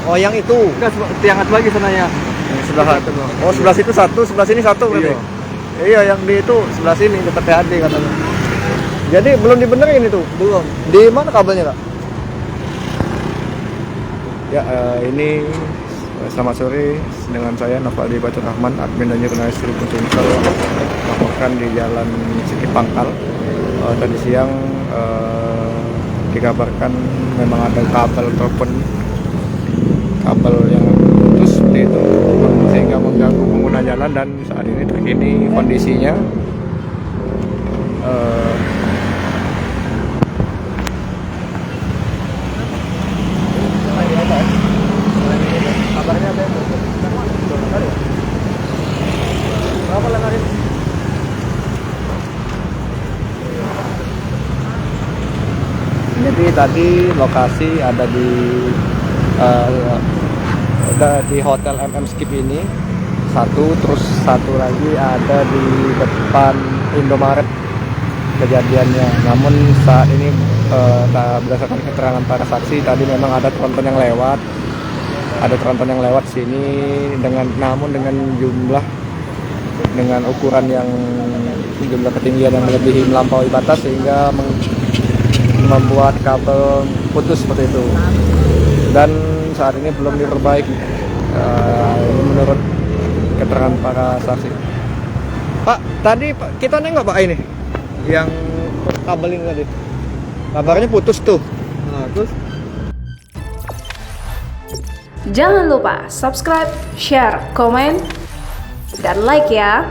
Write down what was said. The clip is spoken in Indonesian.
Oh, yang itu. Enggak, tiang satu lagi sananya. Yang sebelah. Oh, sebelah situ satu, sebelah sini satu berarti. Iya. Iya, yang di itu sebelah sini dekat THD katanya. Jadi belum dibenerin itu. Belum. Di mana kabelnya, Kak? Ya, ini selamat sore dengan saya Novaldi Batur Rahman, admin dan jurnalis Tribun Sumsel, melaporkan di Jalan Siki Pangkal. Tadi siang dikabarkan memang ada kabel telepon, kabel yang putus seperti itu sehingga mengganggu pengguna jalan, dan saat ini terkini kondisinya kabarnya ada berapa lama ini? Jadi tadi lokasi ada di Hotel Skip ini satu, terus satu lagi ada di depan Indomaret kejadiannya. Namun saat ini berdasarkan keterangan para saksi tadi memang ada tronton yang lewat sini namun dengan ukuran yang jumlah ketinggian yang melebihi melampaui batas sehingga membuat kabel putus seperti itu, dan saat ini belum diperbaiki. Ini menurut keterangan para saksi. Pak, tadi kita nengok Pak ini yang kabel ini tadi, kabarnya putus tuh. Nah, terus Jangan lupa subscribe, share, komen, dan like ya.